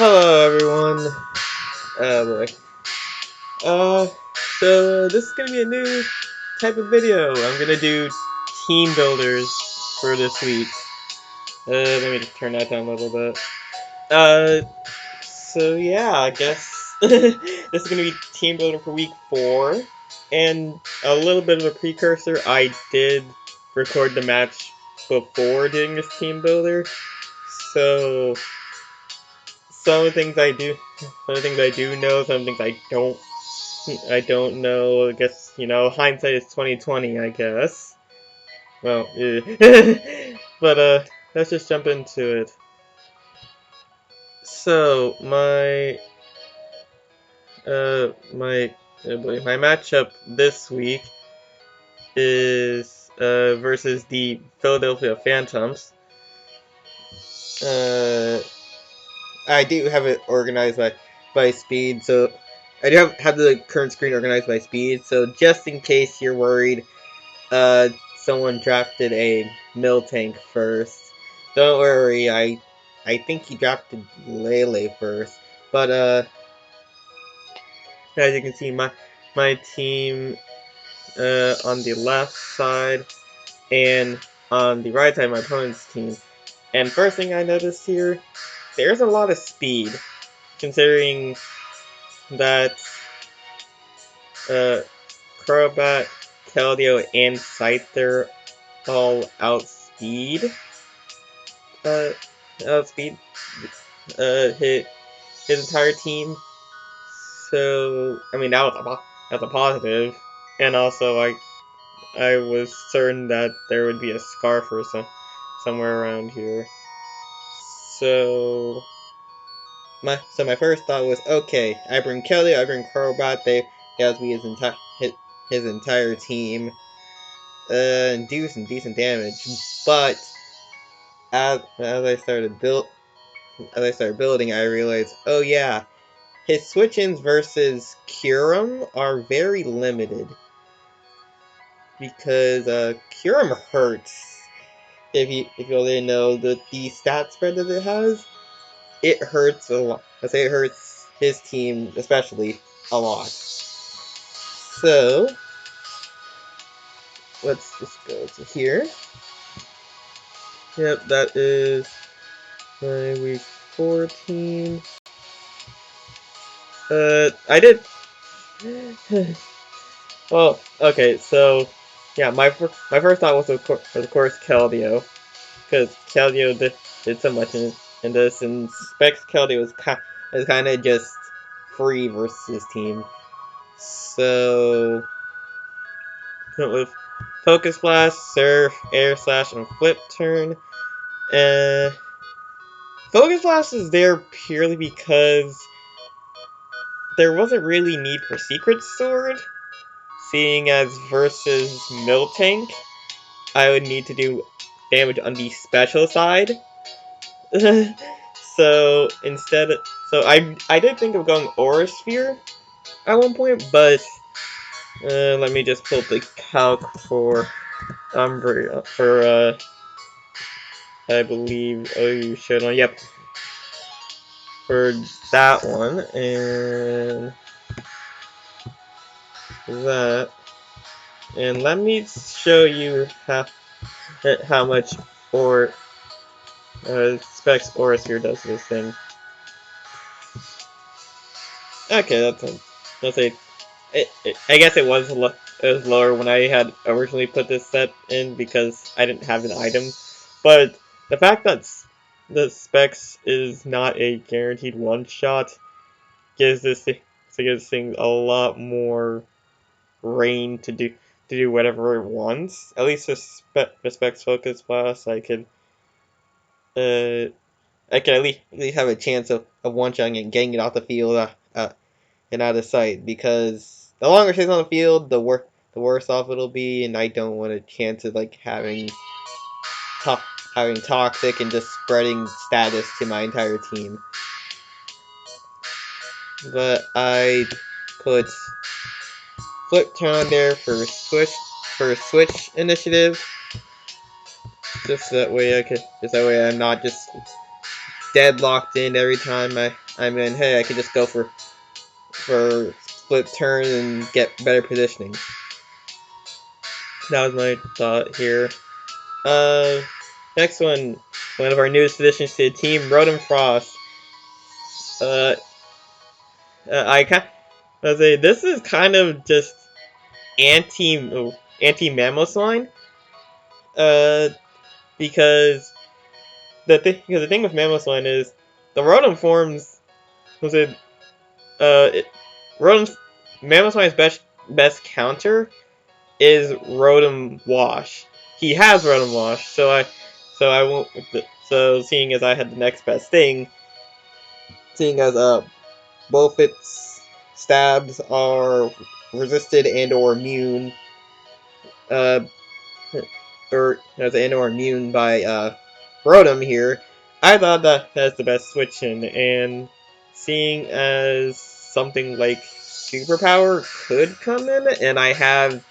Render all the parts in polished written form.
Hello everyone. Oh boy. So this is gonna be a new type of video. I'm gonna do team builders for this week. Let me just turn that down a little bit. So yeah, I guess this is gonna be team builder for week 4, and a little bit of a precursor. I did record the match before doing this team builder, so some of the things I do, some of the things I do know, some things I don't know. I guess, hindsight is 2020, I guess. Well, but let's just jump into it. So my matchup this week is versus the Philadelphia Phantoms. I do have it organized by speed, so I do have the current screen organized by speed. So just in case you're worried, someone drafted a mill tank first. Don't worry, I think he drafted Lele first. But as you can see, my team on the left side and on the right side, my opponent's team. And first thing I noticed here, there's a lot of speed, considering that Crobat, Keldeo, and Scyther all outspeed outspeed his entire team. So I mean that's a positive, and also I was certain that there would be a scarf or somewhere around here. So my first thought was, okay, I bring Kelly, I bring Crobat, they outspeed his entire team, and do some decent damage. But as I started building, I realized, oh yeah, his switch-ins versus Kyurem are very limited, because Kyurem hurts. If you already know the stat spread that it has, it hurts a lot. I say it hurts his team especially a lot. So let's just go to here. Yep, that is my week 14. I did. Well, okay, so yeah, my first thought was of course Keldeo, because Keldeo did so much in this, and Specs Keldeo was kind of just free versus his team. So went with Focus Blast, Surf, Air Slash, and Flip Turn. Focus Blast is there purely because there wasn't really need for Secret Sword, seeing as versus Miltank, I would need to do damage on the special side. So instead, I did think of going Aura Sphere at one point, but let me just pull up the calc for Umbria for I believe, oh, you showed on, yep, for that one, and that, and let me show you how much Specs Aura Sphere does this thing. Okay, that's a I guess it was lower when I had originally put this set in, because I didn't have an item. But the fact that the Specs is not a guaranteed one-shot gives this thing a lot more reign to do whatever it wants. At least for Specs Focus Blast, uh I can at least have a chance of one-shotting and getting it off the field and out of sight, because the longer it stays on the field, the worse off it'll be, and I don't want a chance of having toxic and just spreading status to my entire team. But I put Flip Turn on there for switch initiative, just that way I'm not just deadlocked in every time I mean, hey, I could just go for split turn and get better positioning. That was my thought here. Next one of our newest additions to the team, RoDL Frost. I say this is kind of just anti Mamoswine. Because the thing with Mamoswine is the RoDL forms. Was it RoDL Mamoswine's best counter is RoDL Wash. He has RoDL Wash, so I won't. So seeing as I had the next best thing, seeing as both its stabs are resisted and/or immune, or immune by RoDL here, I thought that that's the best switch in, and seeing as something like Superpower could come in, and I have,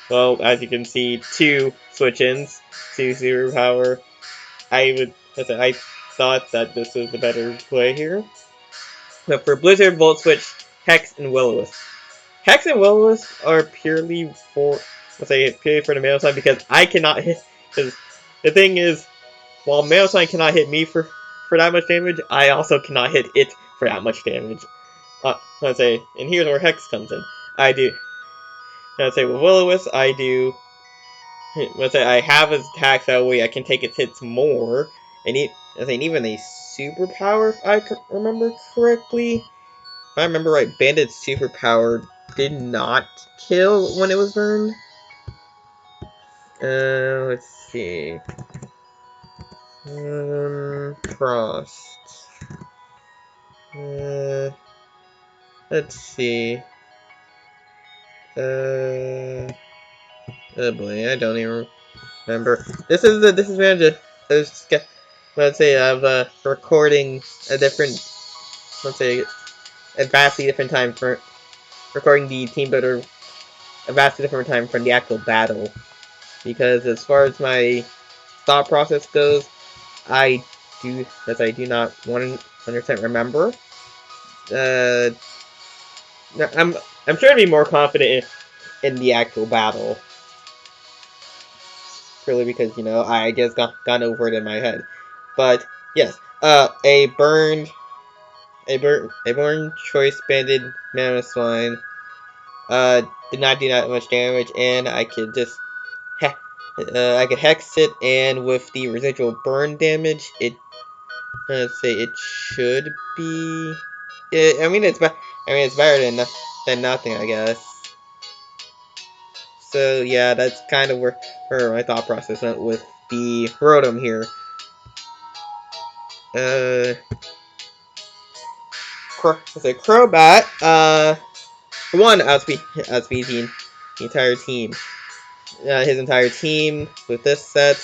well, as you can see, 2 switch-ins to Superpower, I thought that this was the better play here. But for Blizzard, Volt Switch, Hex, and Will-O-Wisp. Hex and Will-O-Wisp are purely for, purely for the Mamoswine because I cannot hit, because the thing is, while Mamoswine cannot hit me for that much damage, I also cannot hit it for that much damage. And here's where Hex comes in. With Will-O-Wisp, I have his attacks that way I can take its hits more, and even a superpower, if I remember correctly. If I remember right, Bandit's superpower did not kill when it was burned. Let's see. Frost. Let's see. Oh boy, I don't even remember. This is the disadvantage of recording a vastly different time for recording the team builder a vastly different time from the actual battle. Because as far as my thought process goes, I do not 100% remember. I'm sure to be more confident in the actual battle. Purely because, I just gone over it in my head. But yes, a burned choice banded Mamoswine did not do that much damage, and I could just I could hex it, and with the residual burn damage, it should be. It's better than nothing, I guess. So yeah, that's kind of where my thought process went with the RoDL here. Crobat. For one, outspeed the entire team. His entire team with this set.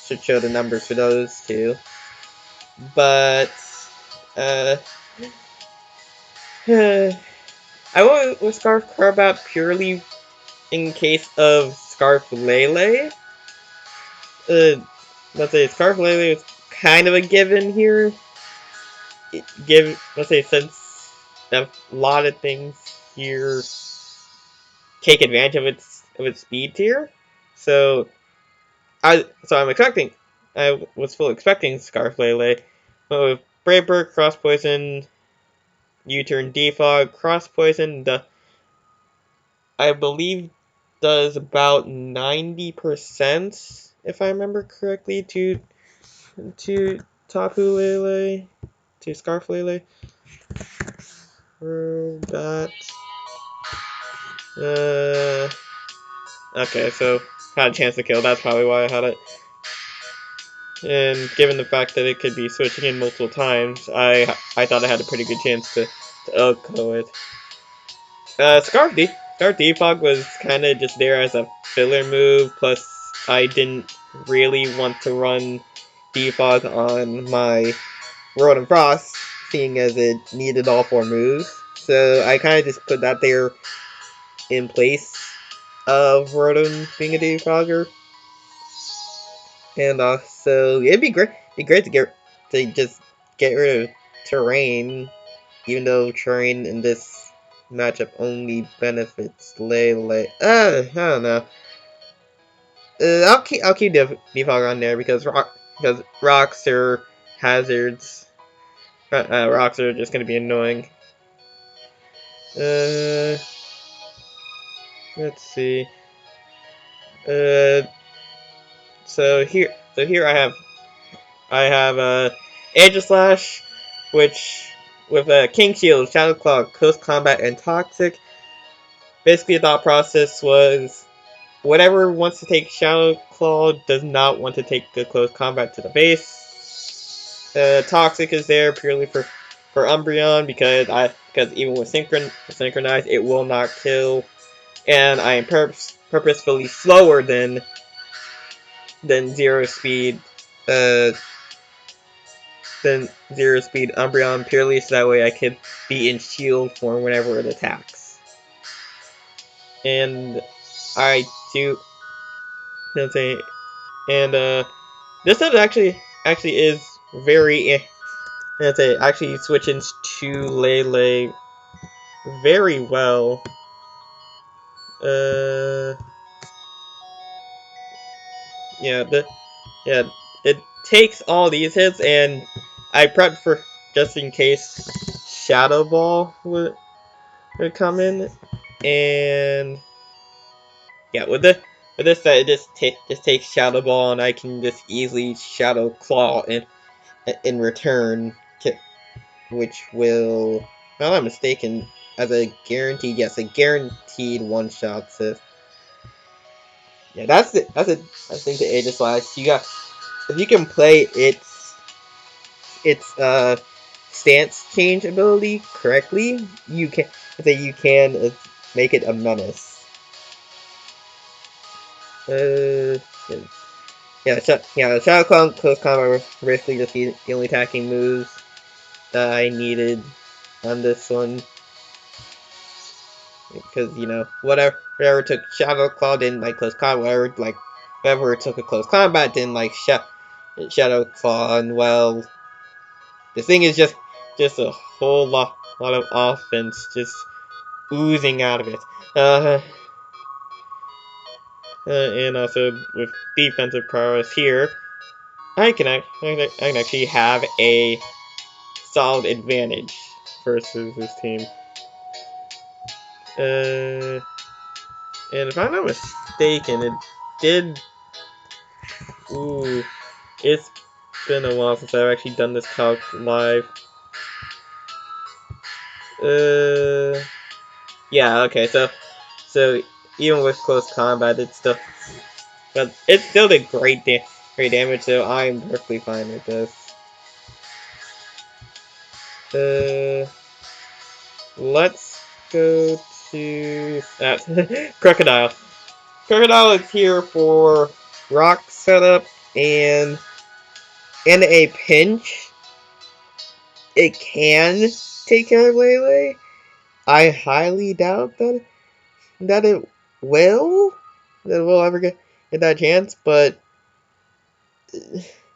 Should show the numbers for those two. But I went with Scarf Crobat purely in case of Scarf Lele. Scarf Lele is kind of a given here. Since a lot of things here take advantage of its speed tier, so I was fully expecting Scarf Lele, but with Brave Bird, Cross Poison, U-Turn Defog, Cross Poison, I believe does about 90%, if I remember correctly, to Tapu Lele, to Scarf Lele. Okay, so had a chance to kill. That's probably why I had it. And given the fact that it could be switching in multiple times, I thought I had a pretty good chance to OHKO it. Scarf Defog was kind of just there as a filler move, plus I didn't really want to run Defog on my RoDL Frost, seeing as it needed all 4 moves. So I kind of just put that there in place of RoDL being a Defogger. And so it'd be great to to just get rid of terrain, even though terrain in this matchup only benefits Lele. I don't know. I'll keep default on there because rocks are hazards. Rocks are just gonna be annoying. Let's see. So here I have Aegislash, which with King Shield, Shadow Claw, Close Combat, and Toxic. Basically, the thought process was whatever wants to take Shadow Claw does not want to take the Close Combat to the base. Toxic is there purely for Umbreon because even with synchronized it will not kill, and I am purposefully slower than zero speed. Than zero speed Umbreon purely so that way I could be in shield form whenever it attacks. And I do, let's say, and this set actually is very, let's say, actually switches to Lele very well. Yeah, it takes all these hits, and I prepped for just in case Shadow Ball would come in, and yeah, with this set, it just takes Shadow Ball, and I can just easily Shadow Claw in return, which will, if I'm not mistaken, as a guaranteed, yes, a guaranteed one shot. So yeah, that's it. I think the Aegislash. If you can play its stance change ability correctly, you can make it a menace. Yeah, the Shadow Claw and Close Combat were basically just the only attacking moves that I needed on this one. Because, you know, whatever took Shadow Claw didn't like Close Combat, whatever took a Close Combat didn't like Shadow Claw, and well, the thing is just a whole lot of offense just oozing out of it. And also with defensive prowess here, I can actually have a solid advantage versus this team. And if I'm not mistaken, it did. Ooh, it's been a while since I've actually done this calc live. Yeah, okay, so even with close combat, it's still did great damage, so I'm perfectly fine with this. Let's go to Crocodile. Crocodile is here for rock setup, and in a pinch, it can take care of Lele. I highly doubt that it will ever get that chance, but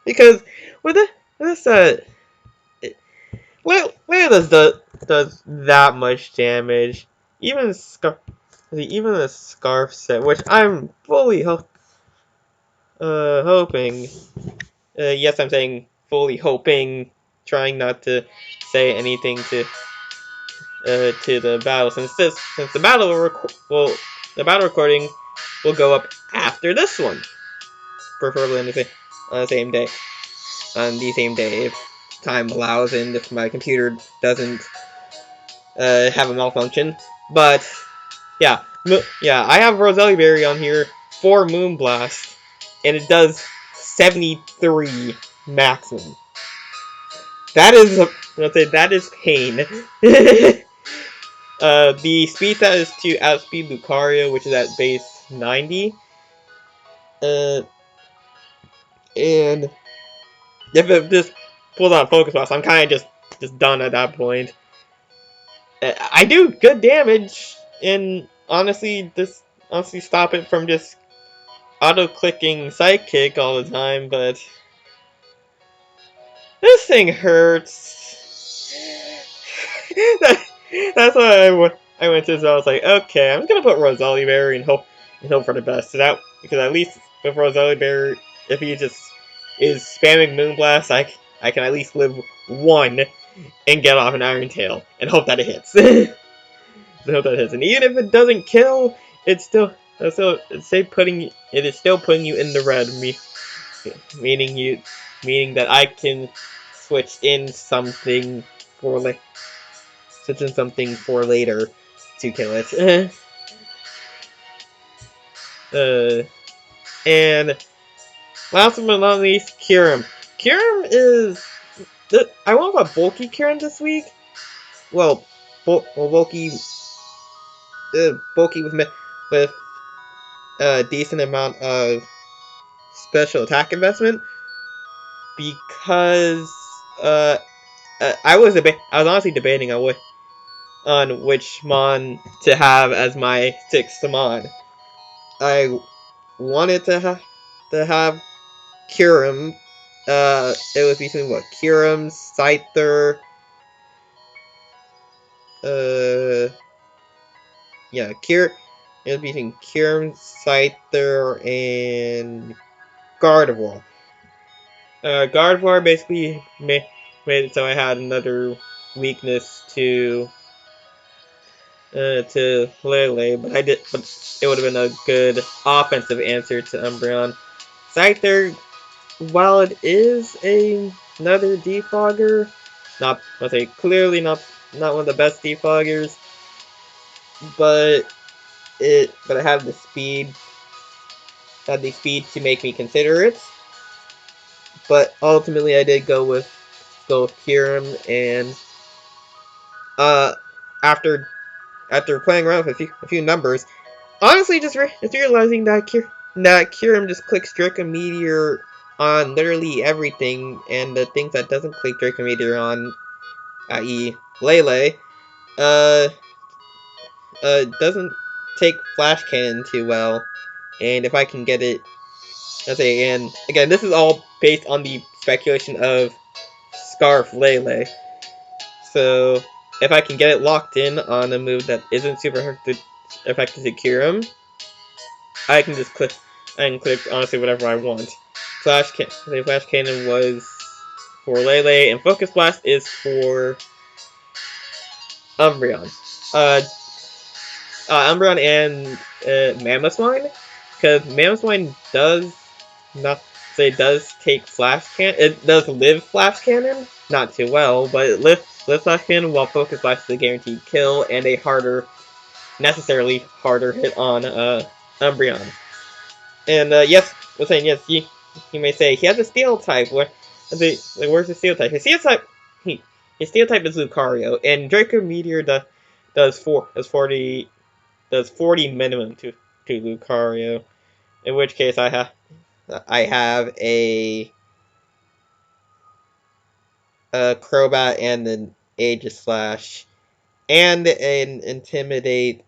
because with this Lele does that much damage, even the scarf set, which I'm fully hoping. Yes, I'm saying fully hoping, trying not to say anything to the battle, since the battle the battle recording will go up after this one, preferably on the same day, if time allows, and if my computer doesn't have a malfunction. But yeah, I have Roselli Berry on here for Moonblast, and it does 73 maximum. That is, let's say, that is pain. The speed stat is to outspeed Lucario, which is at base 90. And if it just pulls out Focus Blast, I'm kind of just done at that point. I do good damage, and honestly stop it from just auto-clicking Psychic all the time, but This thing hurts. That's why I went to. So I was like, okay, I'm gonna put Roselli Berry and hope for the best. So that because at least with Roselli Berry, if he just is spamming Moonblast, I can at least live one and get off an Iron Tail and hope that it hits. Hope that hits, and even if it doesn't kill, it's still putting you in the red. Meaning meaning that I can switch in something for like switch in something for later to kill it. And last but not least, Kyurem. Kyurem is I want a bulky Kyurem this week. Well, bulky, bulky with a decent amount of special attack investment because I was honestly debating on which Mon to have as my 6th Mon. I wanted to have Kyurem. It was between what? Kyurem, Scyther, yeah, it was between Kyurem, Scyther, and Gardevoir. Gardevoir basically made it so I had another weakness to Lele, but it would have been a good offensive answer to Umbreon. Scyther, while it is another defogger, clearly not one of the best defoggers, but it had the speed to make me consider it. But ultimately, I did go with Kyurem, and after playing around with a few numbers, honestly, just realizing that Kyurem just clicks Draco Meteor on literally everything, and the things that doesn't click Draco Meteor on, i.e. Lele, uh, doesn't take Flash Cannon too well. And if I can get it, and again, this is all based on the speculation of Scarf Lele. So, if I can get it locked in on a move that isn't super effective to Kyurem, I can click honestly whatever I want. Flash Cannon was for Lele, and Focus Blast is for Umbreon. Umbreon and Mamoswine, because Mamoswine does take Flash Cannon. It does live Flash Cannon, not too well, but it lives Flash Cannon while Focus Blast is a guaranteed kill and a necessarily harder hit on Umbreon. And yes, you may say he has a Steel type. Where's the Steel type? His Steel type is Lucario, and Draco Meteor does 40 minimum to Lucario. In which case I have a Crobat and an Aegislash and an Intimidate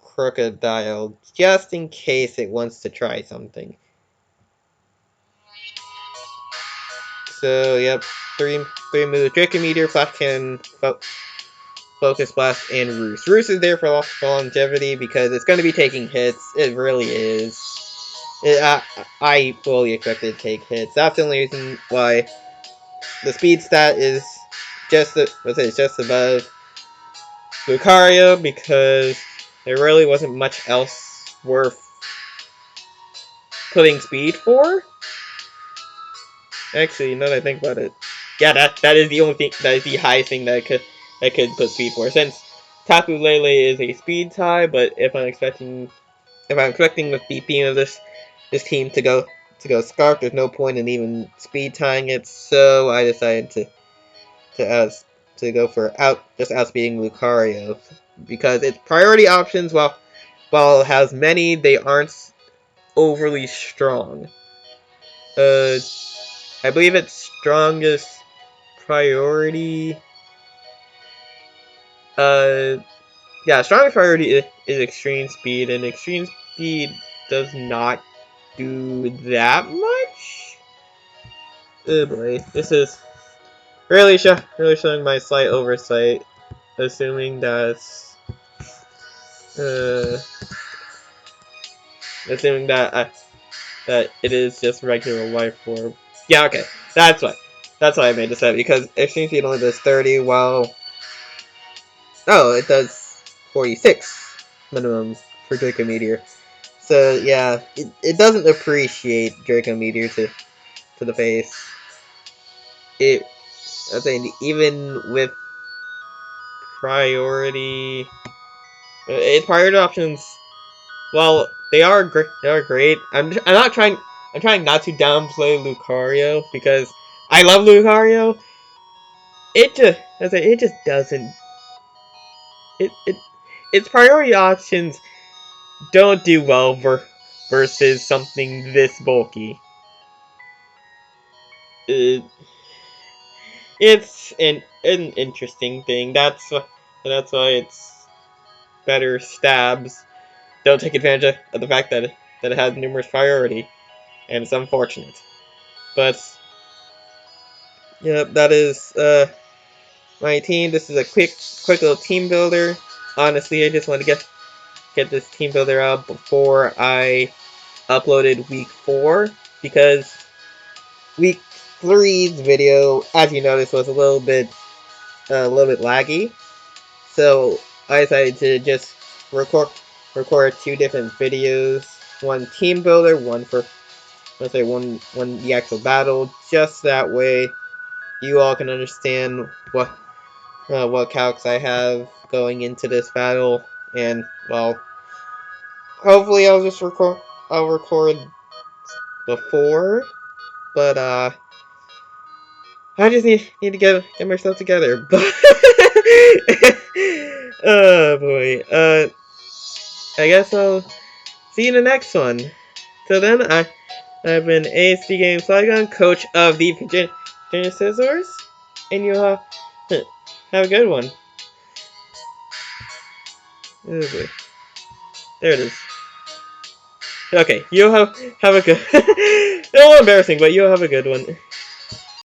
Crocodile just in case it wants to try something. So yep, three moves: Draco Meteor, Flash Cannon, Focus Blast, and Roost. Roost is there for longevity because it's going to be taking hits. It really is. I fully expect it to take hits. That's the only reason why the speed stat is just above Lucario, because there really wasn't much else worth putting speed for. Actually, now that I think about it, yeah, that is the only thing, that is the highest thing that I could put speed for. Since Tapu Lele is a speed tie, but if I'm expecting with the theme of this team to go Scarf, there's no point in even speed tying it. So I decided to go for outspeeding Lucario, because its priority options, while it has many, they aren't overly strong. I believe its strongest priority, strongest priority is Extreme Speed, and Extreme Speed does not do that much. Oh boy, this is really showing my slight oversight, assuming uh, that it is just regular life form. Yeah, okay, that's why I made this up, because exchange speed only does 30, while it does 46 minimum for Draco Meteor. So yeah, it doesn't appreciate Draco Meteor to the face. I'm saying, even with priority, its priority options, well, they are great. I'm not trying. I'm trying not to downplay Lucario, because I love Lucario. It just doesn't. Its priority options don't do well versus something this bulky. It's an interesting thing. That's why it's better stabs. Don't take advantage of the fact that it has numerous priority, and it's unfortunate. But yeah, that is my team. This is a quick little team builder. Honestly, I just want to get this team builder out before I uploaded week 4, because week 3's video, as you noticed, was a little bit laggy. So I decided to just record 2 different videos. One team builder, one for, let's say, one the actual battle. Just that way, you all can understand what calcs I have going into this battle. And well, hopefully I'll record before, but I just need to get myself together. But oh boy, I guess I'll see you in the next one. Till then, I've been ASD Game Saigon, coach of the Virginia Scissors, and you have a good one. Oh boy. There it is. Okay, you have a good. A little embarrassing, but you'll have a good one.